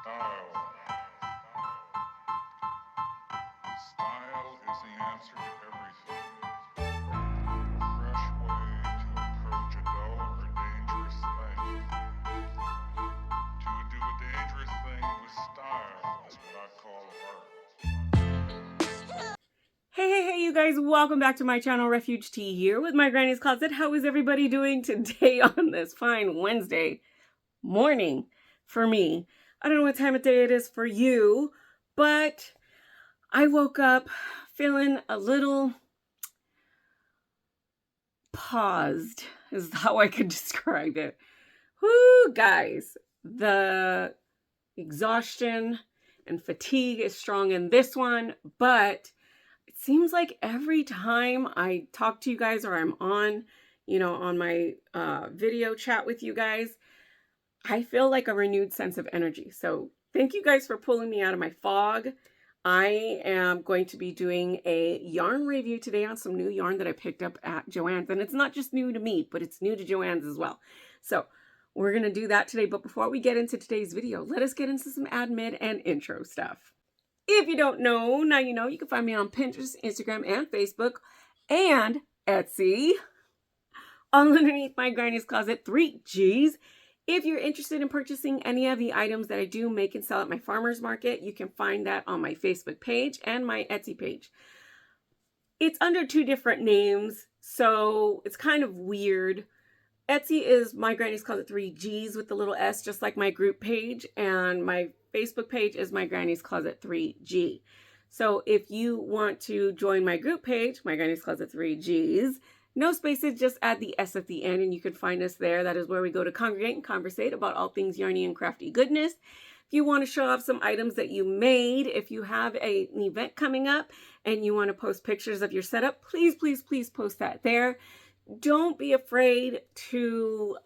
Style. Style is the answer to everything. A fresh way to approach a dull or dangerous thing. To do a dangerous thing with style is what I call art. Hey, you guys, welcome back to my channel. Refuge Tea here with my Granny's Closet. How is everybody doing today on this fine Wednesday morning for me? I don't know what time of day it is for you, but I woke up feeling a little paused, is how I could describe it. Whoo, guys, the exhaustion and fatigue is strong in this one, but it seems like every time I talk to you guys or I'm on, on my video chat with you guys, I feel like a renewed sense of energy. So thank you guys for pulling me out of my fog. I am going to be doing a yarn review today on some new yarn that I picked up at Joann's. And it's not just new to me, but it's new to Joann's as well. So we're going to do that today. But before we get into today's video, let us get into some admin and intro stuff. If you don't know, now you know. You can find me on Pinterest, Instagram, and Facebook, and Etsy. All underneath my Granny's Closet 3Gs. If you're interested in purchasing any of the items that I do make and sell at my farmer's market, you can find that on my Facebook page and my Etsy page. It's under two different names, so it's kind of weird. Etsy is my Granny's Closet 3Gs with the little S, just like my group page, and my Facebook page is my Granny's Closet 3G. So if you want to join my group page, my Granny's Closet 3Gs, no spaces, just add the S at the end and you can find us there. That is where we go to congregate and conversate about all things yarny and crafty goodness. If you want to show off some items that you made, if you have an event coming up and you want to post pictures of your setup, please, please, please post that there. Don't be afraid to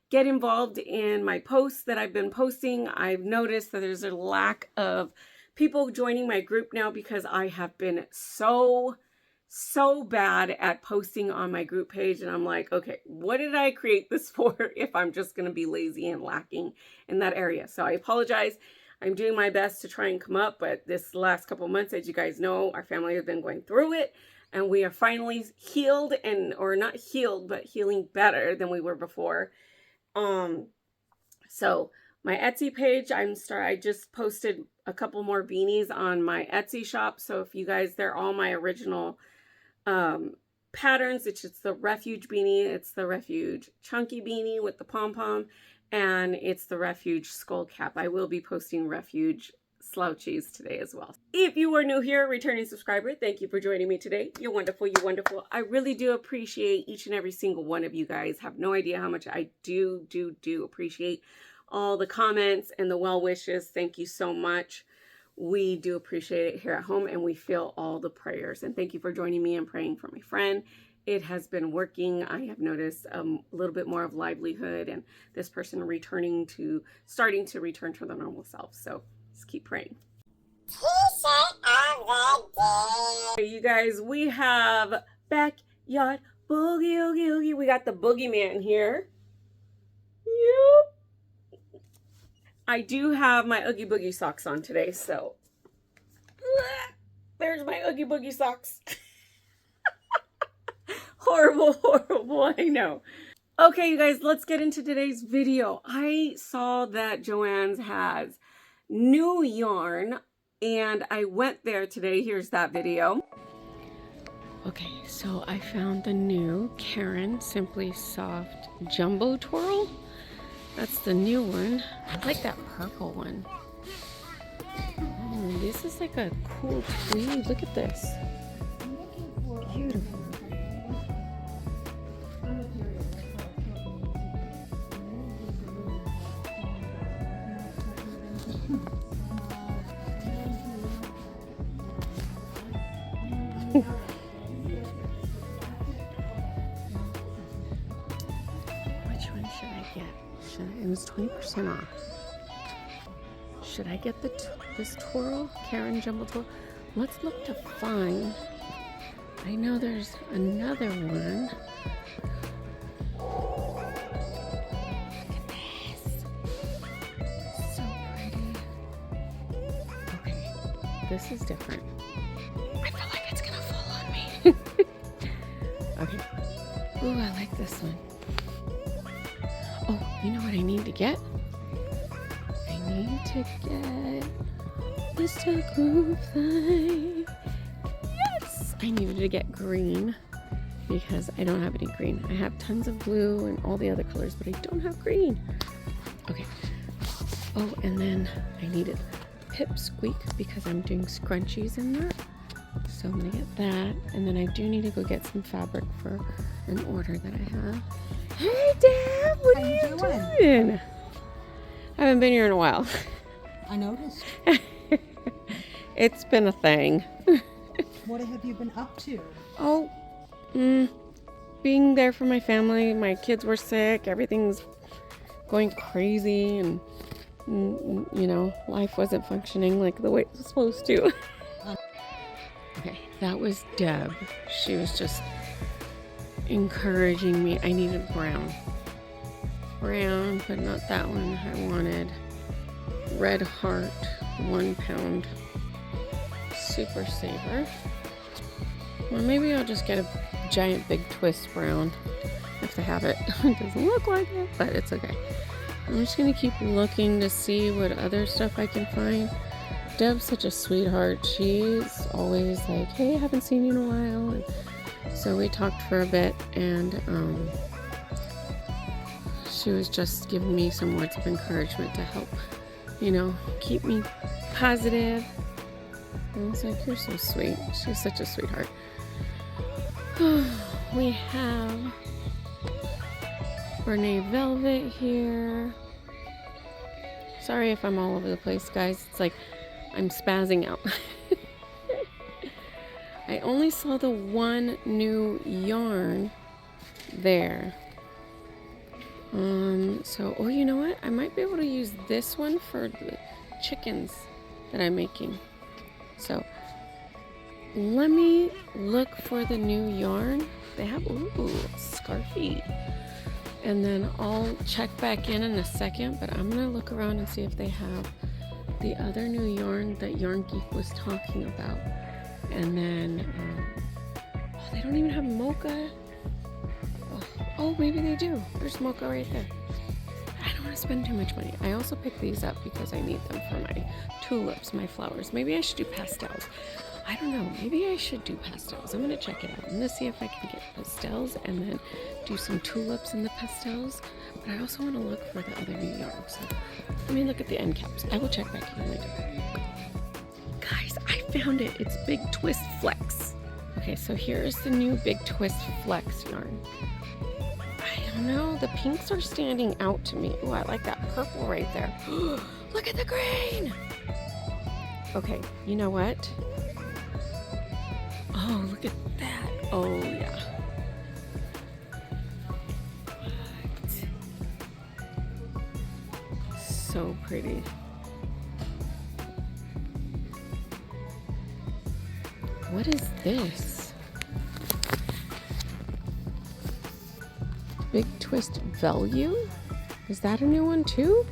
get involved in my posts that I've been posting. I've noticed that there's a lack of people joining my group now because I have been so bad at posting on my group page. And I'm like, okay, what did I create this for if I'm just going to be lazy and lacking in that area? So I apologize. I'm doing my best to try and come up, but this last couple months, as you guys know, our family has been going through it. And we are finally healed or not healed, but healing better than we were before. So my Etsy page, I just posted a couple more beanies on my Etsy shop. So if you guys, they're all my original patterns. It's the Refuge beanie. It's the Refuge chunky beanie with the pom-pom, and it's the Refuge skull cap. I will be posting Refuge slouchies today as well. If you are new here, returning subscriber, thank you for joining me today. You're wonderful. You're wonderful. I really do appreciate each and every single one of you guys. Have no idea how much I do appreciate all the comments and the well wishes. Thank you so much. We do appreciate it here at home, and we feel all the prayers. And thank you for joining me and praying for my friend. It has been working. I have noticed a little bit more of livelihood and this person starting to return to their normal self. So just keep praying. You guys, we have backyard boogie oogie oogie. We got the boogeyman here. Yep. I do have my Oogie Boogie socks on today, so there's my Oogie Boogie socks. Horrible, I know. Okay, you guys, let's get into today's video. I saw that Joann's has new yarn, and I went there today. Here's that video. Okay, so I found the new Karen Simply Soft Jumbo Twirl. That's the new one. I like that purple one. Oh, this is like a cool tweed. Look at this. Beautiful. Which one should I get? It was 20% off. Should I get this twirl? Karen Jumbo Twirl? Let's look to find. I know there's another one. Look at this. So pretty. this is different. I feel like it's gonna fall on me. Okay. Ooh, I like this one. Oh, you know what I need to get? I need to get Mr. Groove Thing. Yes! I needed to get green because I don't have any green. I have tons of blue and all the other colors, but I don't have green. Okay. Oh, and then I needed Pipsqueak because I'm doing scrunchies in there. So I'm gonna get that. And then I do need to go get some fabric for an order that I have. Hey Deb, what are you doing? I haven't been here in a while. I noticed. It's been a thing. What have you been up to? Oh, being there for my family. My kids were sick. Everything's going crazy, and you know, life wasn't functioning like the way it was supposed to. Okay, that was Deb. She was just encouraging me. I needed brown, but not that one. I wanted Red Heart 1 pound Super Saver. Or maybe I'll just get a giant big twist brown if they have it. It doesn't look like it, but it's okay. I'm just gonna keep looking to see what other stuff I can find. Deb's such a sweetheart. She's always like, hey, I haven't seen you in a while. And so we talked for a bit, and she was just giving me some words of encouragement to help, you know, keep me positive. And I was like, you're so sweet. She's such a sweetheart. We have Brene Velvet here. Sorry if I'm all over the place, guys. It's like I'm spazzing out. I only saw the one new yarn there. So, oh, you know what? I might be able to use this one for the chickens that I'm making. So, let me look for the new yarn. They have, ooh, scarfy. And then I'll check back in a second, but I'm gonna look around and see if they have the other new yarn that Yarn Geek was talking about. And then, oh, they don't even have mocha. Oh, maybe they do. There's mocha right there. I don't want to spend too much money. I also picked these up because I need them for my tulips, my flowers. Maybe I should do pastels. I don't know. Maybe I should do pastels. I'm going to check it out. I'm going to see if I can get pastels and then do some tulips in the pastels. But I also want to look for the other new yarn. So let me look at the end caps. I will check back in later. Guys, I found it. It's Big Twist Flex. Okay, so here's the new Big Twist Flex yarn. I don't know. The pinks are standing out to me. Oh, I like that purple right there. Look at the green. Okay, you know what? Oh, look at that. Oh, yeah. What? So pretty. What is this? Big Twist Value? Is that a new one too?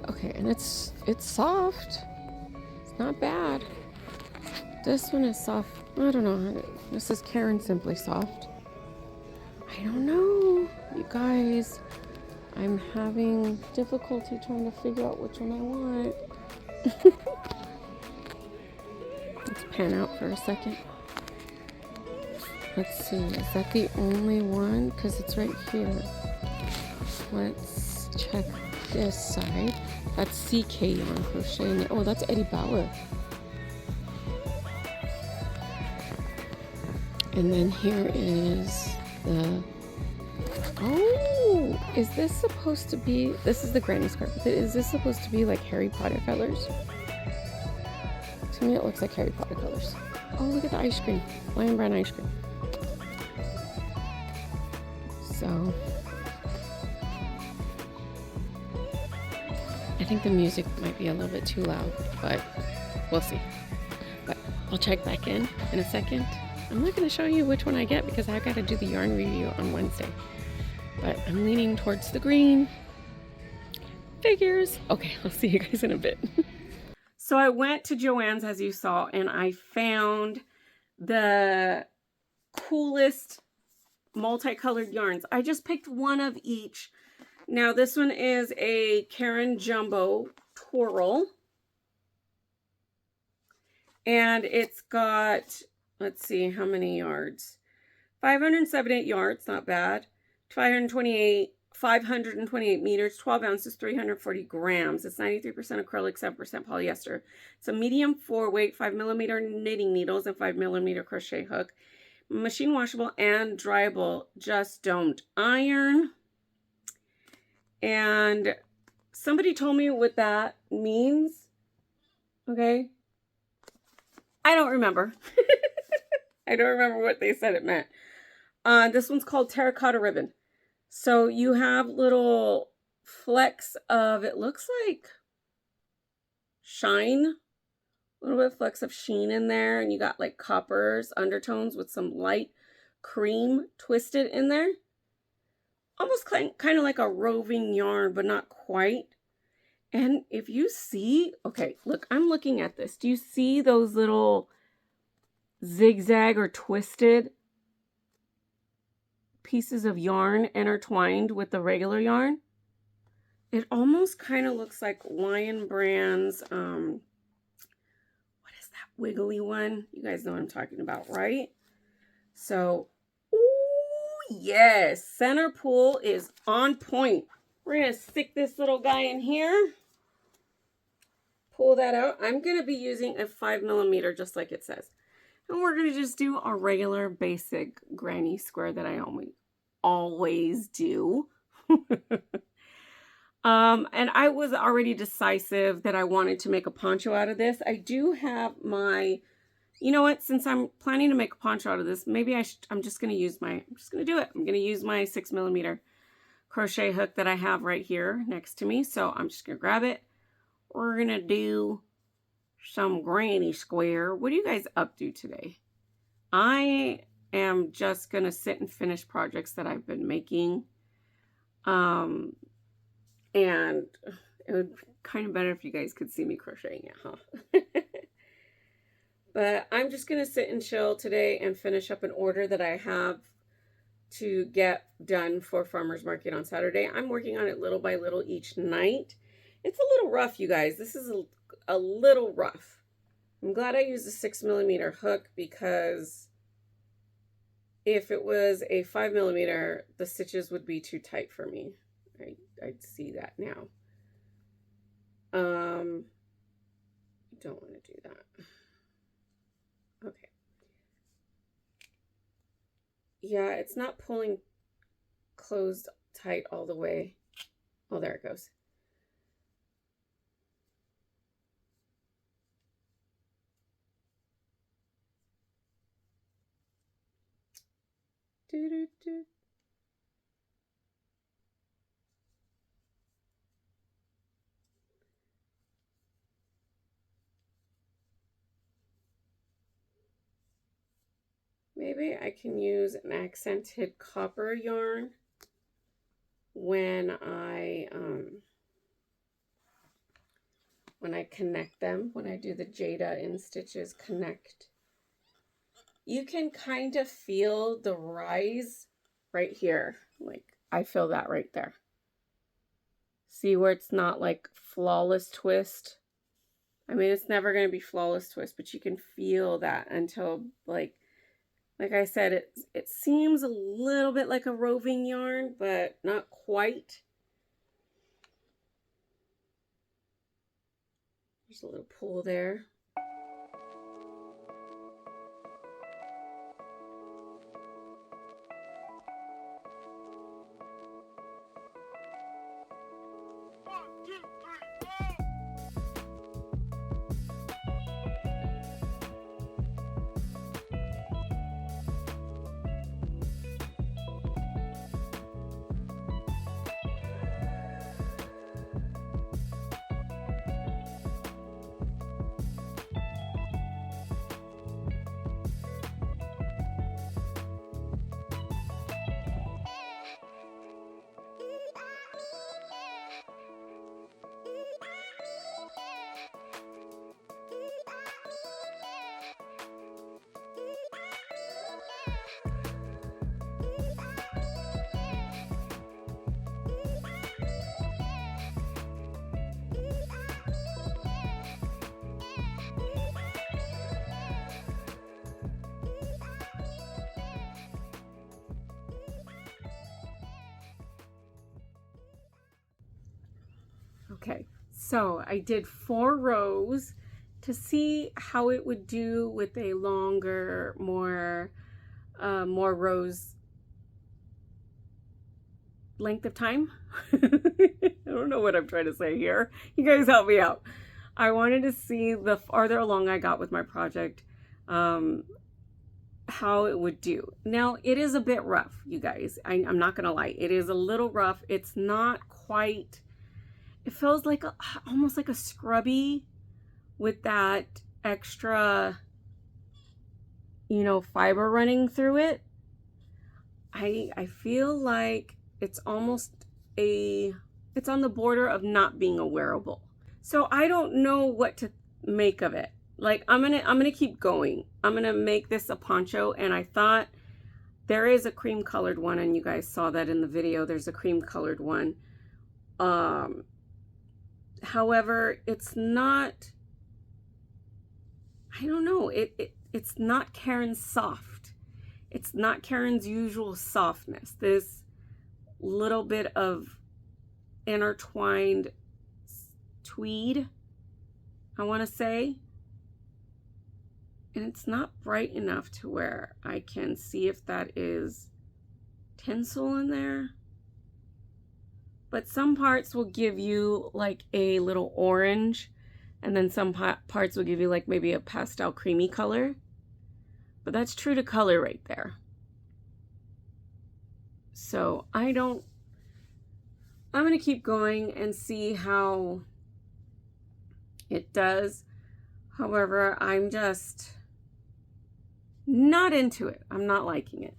Okay, and it's soft. It's not bad. This one is soft. I don't know. This is Karen Simply Soft. I don't know, you guys. I'm having difficulty trying to figure out which one I want. Let's pan out for a second. Let's see, is that the only one? Because it's right here. Let's check this side. That's CK Yarn Crochet. Oh, that's Eddie Bauer. And then here is the... Oh, is this supposed to be... This is the granny scarf. Is this supposed to be like Harry Potter colors? To me, it looks like Harry Potter colors. Oh, look at the ice cream. Lion Brand ice cream. So... I think the music might be a little bit too loud, but we'll see. But I'll check back in a second. I'm not going to show you which one I get because I've got to do the yarn review on Wednesday. But I'm leaning towards the green. figures. Okay, I'll see you guys in a bit. So I went to Joann's, as you saw, and I found the coolest multicolored yarns. I just picked one of each. Now this one is a Karen Jumbo Toral. And it's got, let's see, how many yards? 578 yards, not bad. 528 meters, 12 ounces, 340 grams. It's 93% acrylic, 7% polyester. It's a medium 4-weight, 5mm knitting needles and 5mm crochet hook. Machine washable and dryable. Just don't iron. And somebody told me what that means. Okay. I don't remember. I don't remember what they said it meant. This one's called Terracotta Ribbon. So you have little flecks of, it looks like shine. A little bit of flecks of sheen in there. And you got like coppers, undertones with some light cream twisted in there. Almost kind of like a roving yarn, but not quite. And if you see, okay, look, I'm looking at this. Do you see those little zigzag or twisted pieces of wind intertwined with the regular yarn? It almost kind of looks like Lion Brand's, what is that wiggly one? You guys know what I'm talking about, right? So, ooh, yes, center pull is on point. We're going to stick this little guy in here. Pull that out. I'm going to be using a 5mm just like it says. And we're going to just do a regular basic granny square that I always do. And I was already decisive that I wanted to make a poncho out of this. I do have my, you know what, since I'm planning to make a poncho out of this, maybe I'm just going to use my, I'm just going to do it. I'm going to use my 6mm crochet hook that I have right here next to me. So I'm just going to grab it. We're going to do some granny square. What are you guys up to today? I am just going to sit and finish projects that I've been making. And it would be kind of better if you guys could see me crocheting it, huh? But I'm just going to sit and chill today and finish up an order that I have to get done for Farmer's Market on Saturday. I'm working on it little by little each night. It's a little rough, you guys. This is a little rough. I'm glad I used a 6mm hook because if it was a 5mm, the stitches would be too tight for me. I'd see that now. Don't want to do that. Okay. Yeah, it's not pulling closed tight all the way. Oh, there it goes. Do-do-do. Maybe I can use an accented copper yarn when I connect them, when I do the Jada in Stitches connect. You can kind of feel the rise right here. Like I feel that right there. See where it's not like flawless twist? I mean, it's never going to be flawless twist, but you can feel that until like I said, it seems a little bit like a roving yarn, but not quite. There's a little pull there. Okay, so I did 4 rows to see how it would do with a longer, more rows length of time. I don't know what I'm trying to say here. You guys help me out. I wanted to see the farther along I got with my project, how it would do. Now, it is a bit rough, you guys. I'm not gonna lie. It is a little rough. It's not quite, it feels like almost like a scrubby with that extra, you know, fiber running through it. I feel like it's almost it's on the border of not being a wearable. So I don't know what to make of it. Like, I'm gonna keep going. I'm gonna make this a poncho, and I thought there is a cream colored one, and you guys saw that in the video. There's a cream colored one. However, it's not, I don't know, it's not Karen's soft. It's not Karen's usual softness. This little bit of intertwined tweed, I want to say. And it's not bright enough to where I can see if that is tinsel in there. But some parts will give you like a little orange, and then some parts will give you like maybe a pastel creamy color. But that's true to color right there. So I'm going to keep going and see how it does. However, I'm just not into it. I'm not liking it.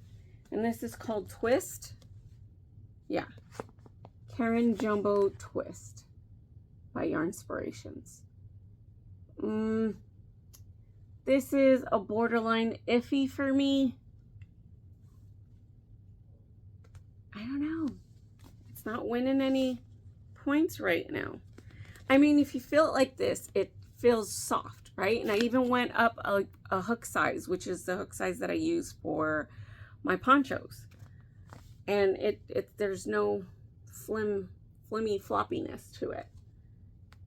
And this is called Twist. Yeah. Karen Jumbo Twist by Yarnspirations. This is a borderline iffy for me. I don't know. It's not winning any points right now. I mean, if you feel it like this, it feels soft, right? And I even went up a hook size, which is the hook size that I use for my ponchos. And there's no flimmy floppiness to it.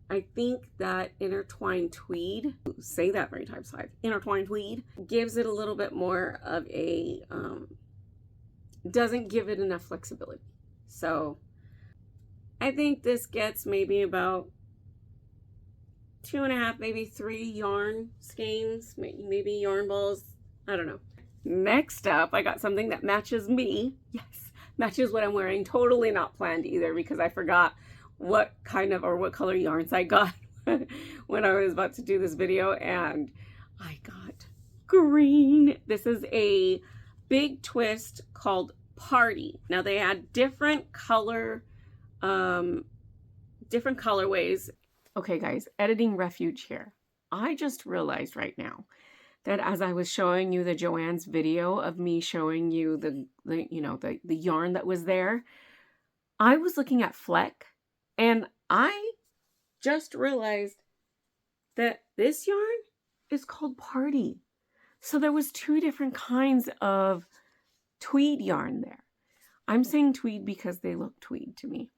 I think that intertwined tweed, say that 3 times 5, intertwined tweed gives it a little bit more of a, doesn't give it enough flexibility. So I think this gets maybe about 2.5, maybe 3 yarn skeins, maybe yarn balls. I don't know. Next up, I got something that matches me. Yes, matches what I'm wearing. Totally not planned either, because I forgot what kind of, or what color yarns I got when I was about to do this video, and I got green. This is a big twist called Party. Now they had different colorways. Okay guys, editing refuge here. I just realized right now that as I was showing you the Joann's video of me showing you the yarn that was there, I was looking at Fleck, and I just realized that this yarn is called Party. So there was 2 different kinds of tweed yarn there. I'm saying tweed because they look tweed to me.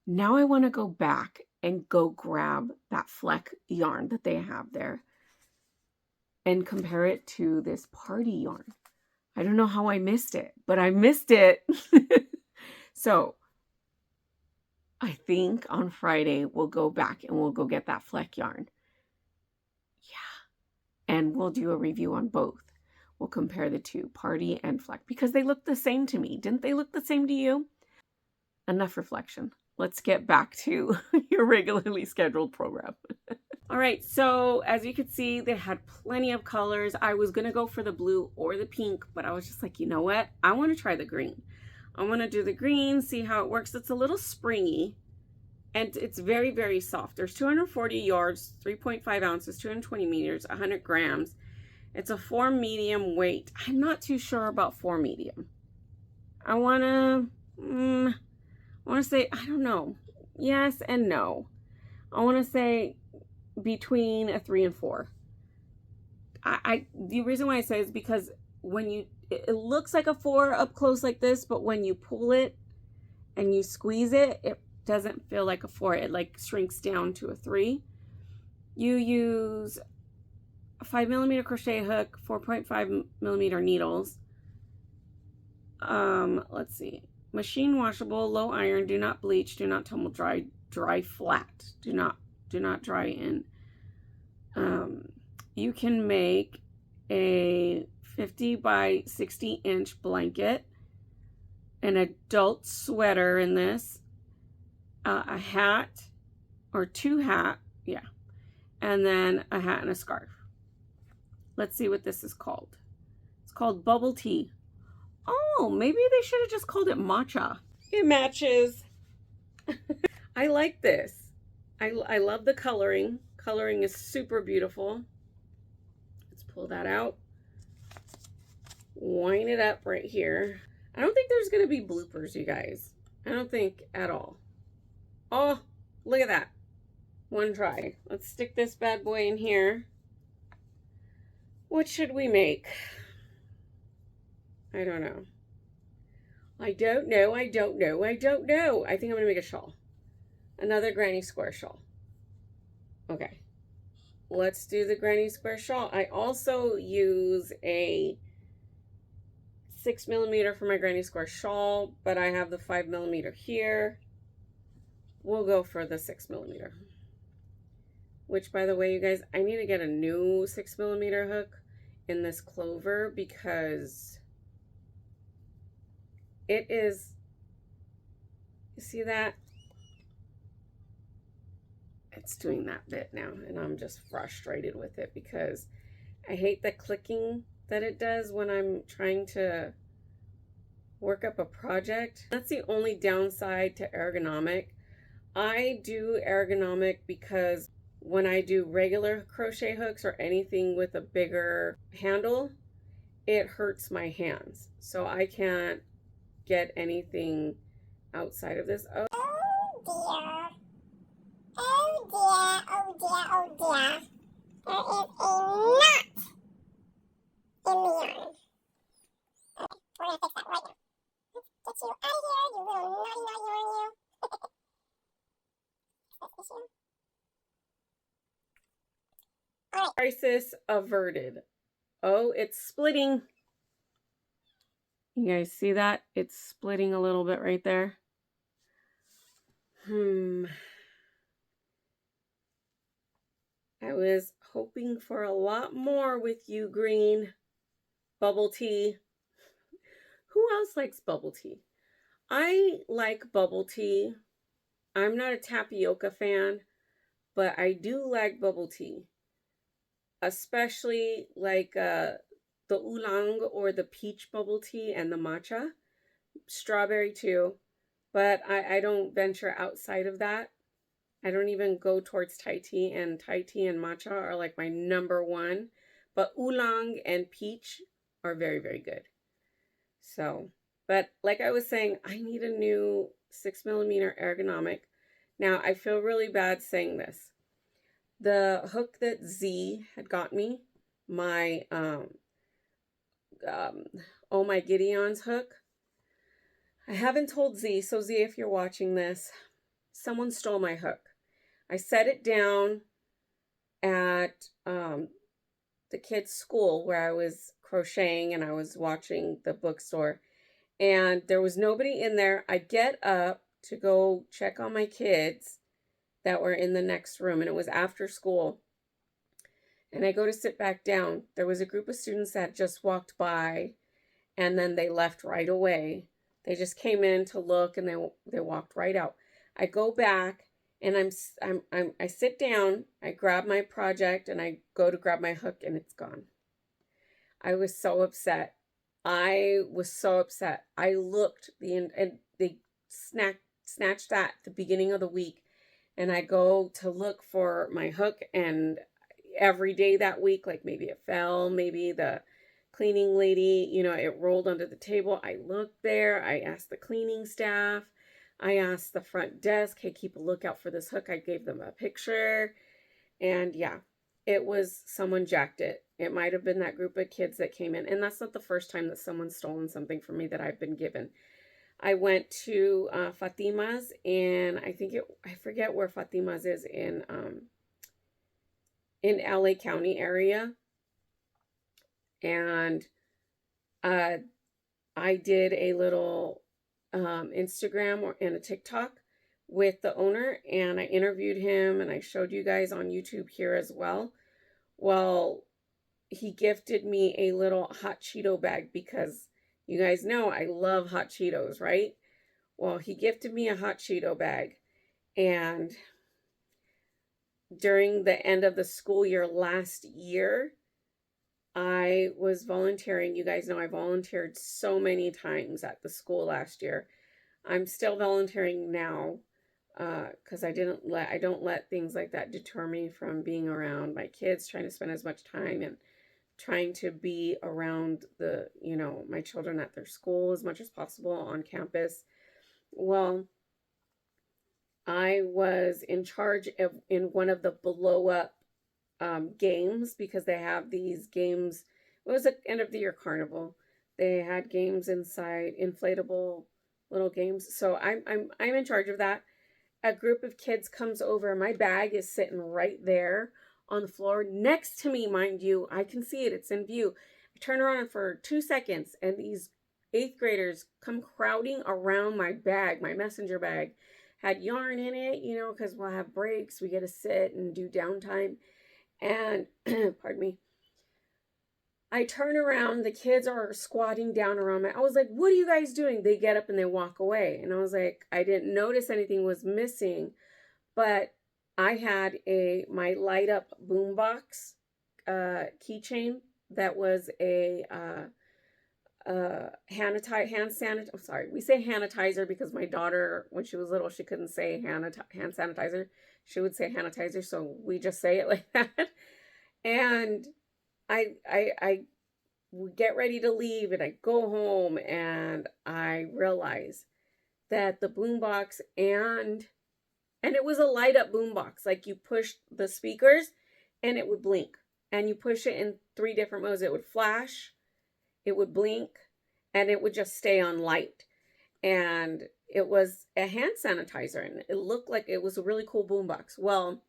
Now I want to go back and go grab that Fleck yarn that they have there and compare it to this Party yarn. I don't know how I missed it, but I missed it. So I think on Friday we'll go back and we'll go get that Fleck yarn. Yeah. And we'll do a review on both. We'll compare the 2, Party and Fleck, because they look the same to me. Didn't they look the same to you? Enough reflection. Let's get back to your regularly scheduled program. All right, so as you can see, they had plenty of colors. I was going to go for the blue or the pink, but I was just like, you know what? I want to try the green. I want to do the green, see how it works. It's a little springy, and it's very, very soft. There's 240 yards, 3.5 ounces, 220 meters, 100 grams. It's a 4 medium weight. I'm not too sure about 4 medium. I want to say, I don't know. Yes and no. I want to say between a 3 and 4. The reason why I say is because when it looks like a 4 up close like this, but when you pull it and you squeeze it, doesn't feel like a 4. It like shrinks down to a 3. You use a 5mm crochet hook, 4.5mm needles. Let's see. Machine washable, low iron, do not bleach, do not tumble dry, dry flat. Do not dry in. You can make a 50 by 60 inch blanket, an adult sweater in this, a hat or 2 hat, yeah, and then a hat and a scarf. Let's see what this is called. It's called bubble tea. Oh, maybe they should have just called it matcha. It matches. I like this. I love the coloring. Coloring is super beautiful. Let's pull that out. Wind it up right here. I don't think there's going to be bloopers, you guys. I don't think at all. Oh, look at that. One try. Let's stick this bad boy in here. What should we make? I don't know. I don't know. I think I'm going to make a shawl. Another granny square shawl. Okay. Let's do the granny square shawl. I also use a 6mm for my granny square shawl, but I have the 5mm here. We'll go for the 6mm. Which, by the way, you guys, I need to get a new 6mm hook in this clover because it is, you see that? It's doing that bit now, and I'm just frustrated with it because I hate the clicking that it does when I'm trying to work up a project. That's the only downside to ergonomic. I do ergonomic because when I do regular crochet hooks or anything with a bigger handle, it hurts my hands. So I can't get anything outside of this. Oh dear. Oh dear, oh dear, oh dear. There is a knot in the yarn. Okay, we're gonna fix that right now. Let's get you out of here, you little naughty yarn, you. This issue. Alright. Crisis averted. Oh, it's splitting. You guys see that? It's splitting a little bit right there. I was hoping for a lot more with you, green. Bubble tea. Who else likes bubble tea? I like bubble tea. I'm not a tapioca fan, but I do like bubble tea. Especially like the oolong or the peach bubble tea and the matcha. Strawberry too. But I don't venture outside of that. I don't even go towards Thai tea and matcha are like my #1. But oolong and peach are very, very good. So, but like I was saying, I need a new 6mm ergonomic. Now, I feel really bad saying this. The hook that Z had got me, my, Oh My Gideon's hook, I haven't told Z, so Z, if you're watching this, someone stole my hook. I set it down at the kids' school where I was crocheting and I was watching the bookstore, and there was nobody in there. I get up to go check on my kids that were in the next room, and it was after school. And I go to sit back down. There was a group of students that just walked by, and then they left right away. They just came in to look, and they walked right out. I go back, and I sit down. I grab my project, and I go to grab my hook, and it's gone. I was so upset. I looked and they snatched that at the beginning of the week, and I go to look for my hook, and every day that week, like maybe it fell, maybe the cleaning lady, you know, it rolled under the table. I looked there. I asked the cleaning staff. I asked the front desk, hey, keep a lookout for this hook. I gave them a picture, and yeah, it was someone jacked it. It might have been that group of kids that came in, and that's not the first time that someone's stolen something from me that I've been given. I went to Fatima's, and I forget where Fatima's is in LA County area. And I did a little Instagram and a TikTok with the owner, and I interviewed him, and I showed you guys on YouTube here as well. Well, he gifted me a little hot Cheeto bag because you guys know I love hot Cheetos, right? Well, he gifted me a hot Cheeto bag, and during the end of the school year last year, I was volunteering. You guys know I volunteered so many times at the school last year. I'm still volunteering now because I don't let things like that deter me from being around my kids, trying to spend as much time and trying to be around my children at their school as much as possible on campus. Well, I was in charge in one of the blow up games, because they have these games. It was an end of the year carnival. They had games inside, inflatable little games. So I'm in charge of that. A group of kids comes over. My bag is sitting right there on the floor next to me, mind you. I can see it. It's in view. I turn around for 2 seconds, and these 8th graders come crowding around my bag, my messenger bag. Had yarn in it, because we'll have breaks. We get to sit and do downtime. And, pardon me, I turn around, the kids are squatting down around me. I was like, what are you guys doing? They get up and they walk away. And I was like, I didn't notice anything was missing, but I had my light up boombox keychain that was a hand sanitizer. I'm sorry, we say hand sanitizer because my daughter, when she was little, she couldn't say hand sanitizer. She would say hand sanitizer, so we just say it like that. And I would get ready to leave, and I go home, and I realize that the boombox and it was a light up boombox. Like, you push the speakers and it would blink, and you push it in 3 different modes. It would flash, it would blink, and it would just stay on light. And it was a hand sanitizer, and it looked like it was a really cool boombox. Well,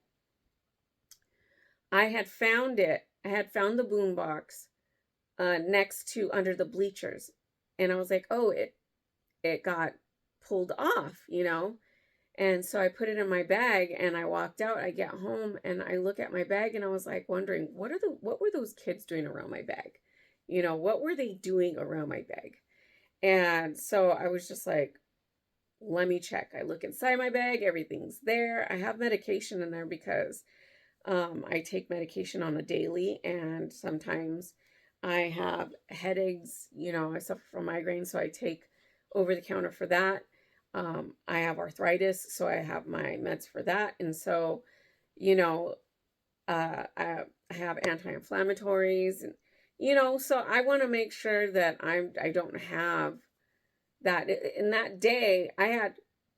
I had found it. I had found the boombox next to under the bleachers, and I was like, oh, it got pulled off, And so I put it in my bag, and I walked out. I get home, and I look at my bag, and I was like wondering, what were those kids doing around my bag? What were they doing around my bag? And so I was just like, let me check. I look inside my bag, everything's there. I have medication in there because I take medication on a daily, and sometimes I have headaches. I suffer from migraines, so I take over the counter for that. I have arthritis, so I have my meds for that. And so, I have anti-inflammatories, and, so I want to make sure that I don't have that. In that day,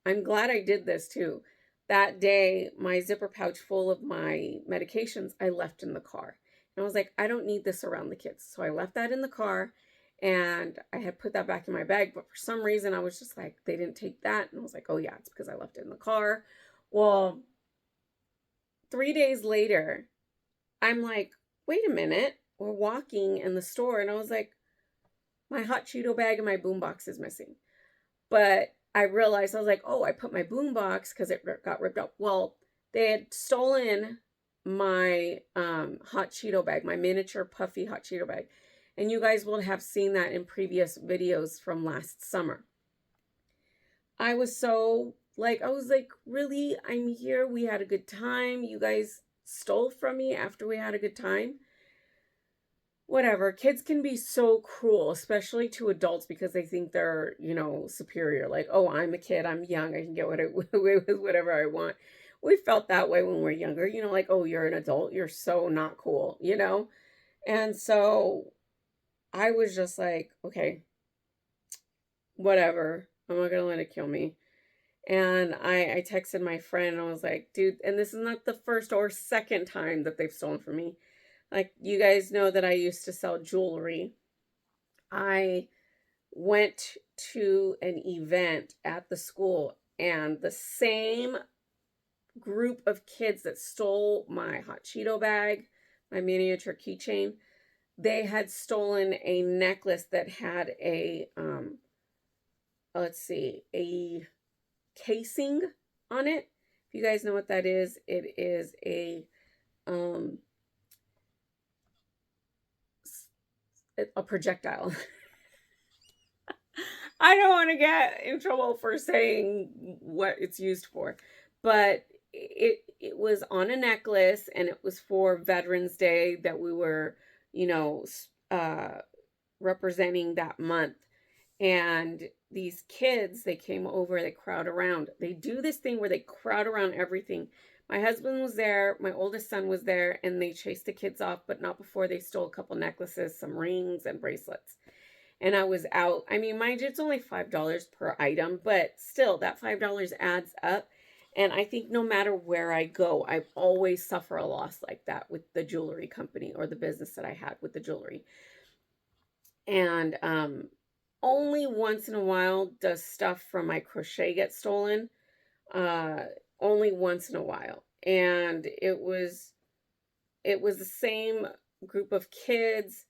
I'm glad I did this too. That day, my zipper pouch full of my medications, I left in the car. And I was like, I don't need this around the kids. So I left that in the car, and I had put that back in my bag. But for some reason, I was just like, they didn't take that. And I was like, oh yeah, it's because I left it in the car. Well, 3 days later, I'm like, wait a minute. We're walking in the store, and I was like, my hot Cheeto bag and my boombox is missing. But I realized, I was like, oh, I put my boombox because it got ripped up. Well, they had stolen my hot Cheeto bag, my miniature puffy hot Cheeto bag. And you guys will have seen that in previous videos from last summer. I was like, really? I'm here. We had a good time. You guys stole from me after we had a good time. Whatever. Kids can be so cruel, especially to adults, because they think they're, superior. Like, oh, I'm a kid. I'm young. I can get away with whatever I want. We felt that way when we were younger. Like, oh, you're an adult. You're so not cool, And so I was just like, okay, whatever. I'm not going to let it kill me. And I texted my friend, and I was like, dude, and this is not the first or second time that they've stolen from me. Like, you guys know that I used to sell jewelry. I went to an event at the school, and the same group of kids that stole my hot Cheeto bag, my miniature keychain, they had stolen a necklace that had a let's see, a casing on it. If you guys know what that is, it is a projectile. I don't want to get in trouble for saying what it's used for, but it was on a necklace, and it was for Veterans Day that we were, you know, representing that month. And these kids, they came over, they crowd around. They do this thing where they crowd around everything. My husband was there, my oldest son was there, and they chased the kids off, but not before they stole a couple necklaces, some rings, and bracelets. And I was out. I mean, mind you, it's only $5 per item, but still, that $5 adds up. And I think no matter where I go, I always suffer a loss like that with the jewelry company or the business that I had with the jewelry. And only once in a while does stuff from my crochet get stolen. Only once in a while. And it was the same group of kids.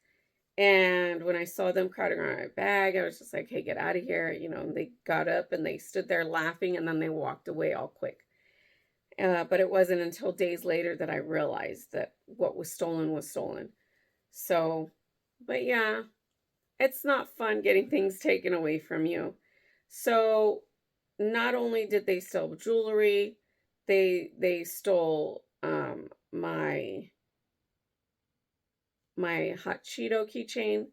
And when I saw them crowding around my bag, I was just like, hey, get out of here. You know, they got up and they stood there laughing, and then they walked away all quick. But it wasn't until days later that I realized that what was stolen was stolen. So, but yeah, it's not fun getting things taken away from you. So not only did they steal jewelry, they stole my hot Cheeto keychain,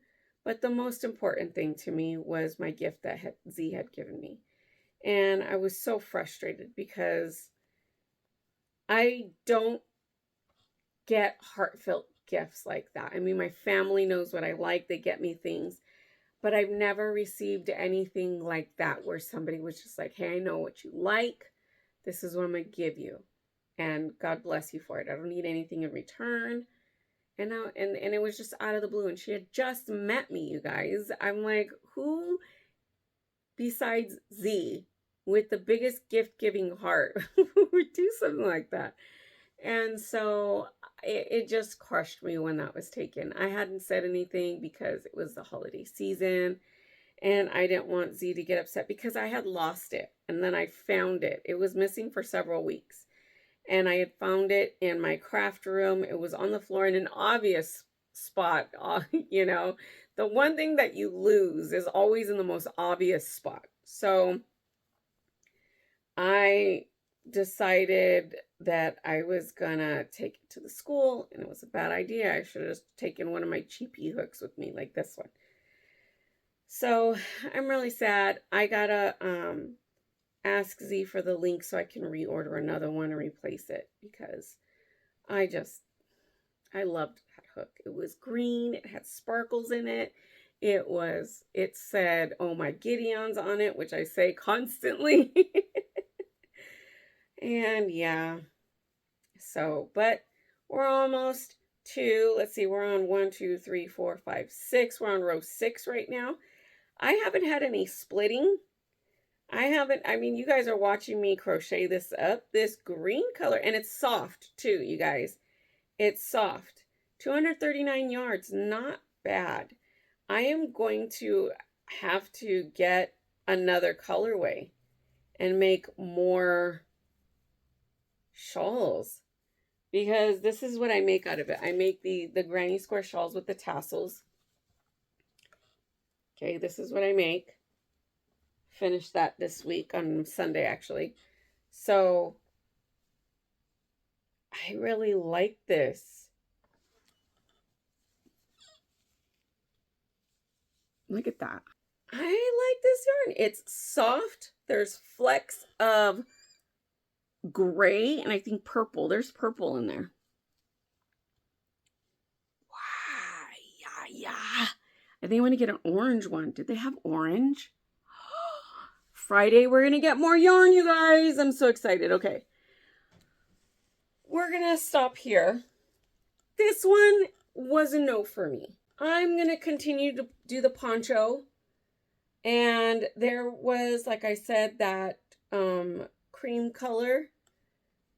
but the most important thing to me was my gift that Z had given me. And I was so frustrated because I don't get heartfelt gifts like that. I mean, my family knows what I like. They get me things, but I've never received anything like that where somebody was just like, hey, I know what you like. This is what I'm going to give you. And God bless you for it. I don't need anything in return. And it was just out of the blue. And she had just met me, you guys. I'm like, who besides Z with the biggest gift-giving heart would do something like that? And so it just crushed me when that was taken. I hadn't said anything because it was the holiday season. And I didn't want Z to get upset because I had lost it. And then I found it. It was missing for several weeks. And I had found it in my craft room. It was on the floor in an obvious spot. You know, the one thing that you lose is always in the most obvious spot. So I decided that I was gonna take it to the school, and it was a bad idea. I should have just taken one of my cheapy hooks with me, like this one. So I'm really sad. I gotta ask Z for the link so I can reorder another one and replace it, because I loved that hook. It was green. It had sparkles in it. It said, oh my Gideons on it, which I say constantly. And yeah, so, but we're almost to, let's see, we're on 1, 2, 3, 4, 5, 6. We're on row 6 right now. I haven't had any splitting. I mean, you guys are watching me crochet this up, this green color, and it's soft too, you guys. It's soft. 239 yards, not bad. I am going to have to get another colorway and make more shawls, because this is what I make out of it. I make the granny square shawls with the tassels. Okay, this is what I make. Finished that this week on Sunday, actually. So I really like this. Look at that. I like this yarn. It's soft. There's flecks of gray and I think purple. There's purple in there. Wow, yeah. I think I'm going to get an orange one. Did they have orange? Friday, we're going to get more yarn, you guys. I'm so excited. Okay. We're going to stop here. This one was a no for me. I'm going to continue to do the poncho. And And there was, like I said, that cream color.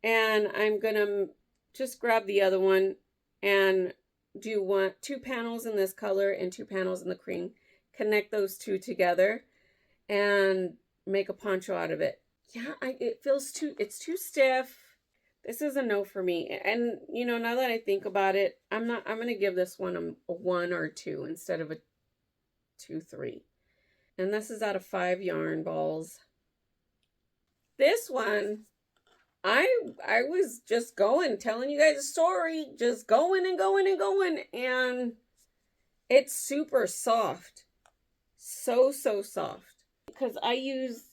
And I'm going to just grab the other one and do 2 panels in this color and 2 panels in the cream. Connect those two together and make a poncho out of it. Yeah, it's too stiff. This is a no for me. And, you know, now that I think about it, I'm going to give this one a 1 or 2 instead of a 2, 3. And this is out of 5 yarn balls. This one, I was just telling you guys a story, just going and going and going. And it's super soft. So soft. Because I use,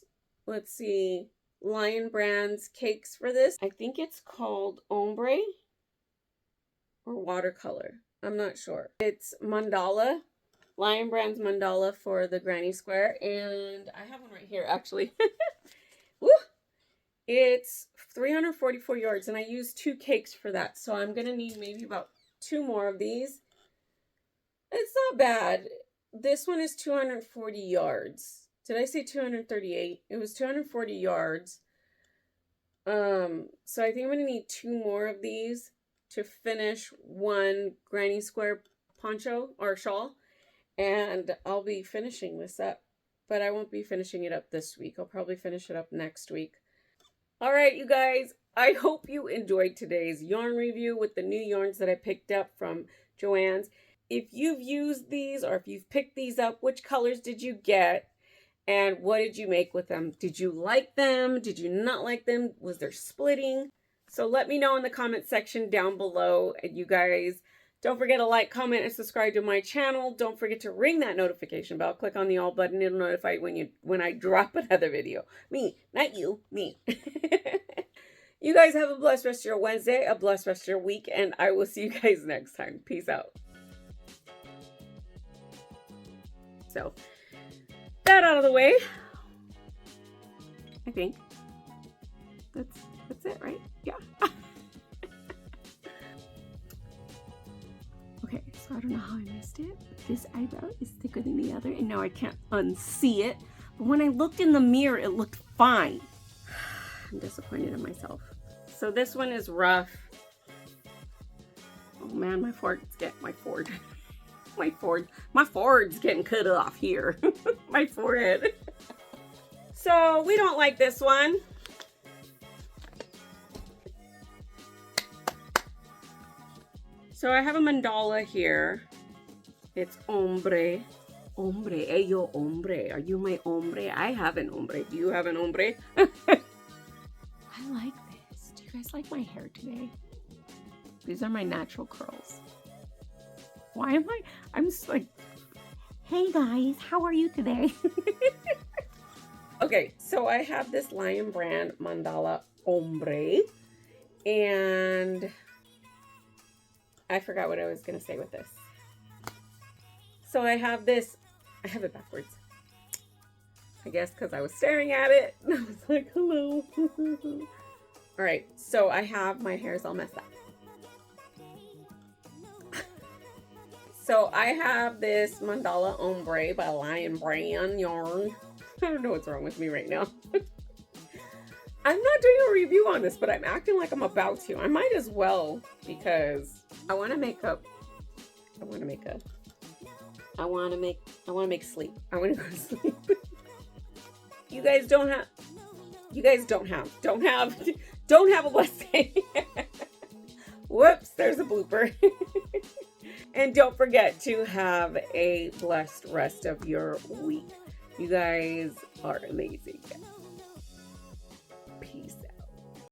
let's see, Lion Brand's cakes for this. I think it's called ombre or watercolor. I'm not sure. It's mandala, Lion Brand's mandala for the granny square. And I have one right here, actually. Woo! It's 344 yards, and I used 2 cakes for that. So I'm going to need maybe about 2 more of these. It's not bad. This one is 240 yards. Did I say 238? It was 240 yards. So I think I'm going to need 2 more of these to finish one granny square poncho or shawl. And I'll be finishing this up. But I won't be finishing it up this week. I'll probably finish it up next week. All right, you guys. I hope you enjoyed today's yarn review with the new yarns that I picked up from Joann's. If you've used these or if you've picked these up, which colors did you get? And what did you make with them? Did you like them? Did you not like them? Was there splitting? So let me know in the comment section down below. And you guys, don't forget to like, comment, and subscribe to my channel. Don't forget to ring that notification bell. Click on the all button. It'll notify you when I drop another video. Me, not you, me. You guys have a blessed rest of your Wednesday, a blessed rest of your week, and I will see you guys next time. Peace out. So, that out of the way. I think that's it, right? Yeah. Okay, so I don't know how I missed it. This eyebrow is thicker than the other, and now I can't unsee it. But when I looked in the mirror, it looked fine. I'm disappointed in myself. So this one is rough. Oh man, my forehead's getting cut off here. My forehead. So we don't like this one. So I have a mandala here. It's ombre. Hombre, yo hombre. Are you my hombre? I have an hombre. Do you have an hombre? I like this. Do you guys like my hair today? These are my natural curls. Why am I'm just like, hey guys, how are you today? Okay, so I have this Lion Brand mandala ombre. And I forgot what I was going to say with this. So I have this. I have it backwards. I guess because I was staring at it. I was like, hello. All right, so I have my hair's all messed up. So I have this mandala ombre by Lion Brand yarn. I don't know what's wrong with me right now. I'm not doing a review on this, but I'm acting like I'm about to. I might as well because I want to make sleep. I want to go to sleep. You guys don't have a blessed day. Whoops, there's a blooper. And don't forget to have a blessed rest of your week. You guys are amazing.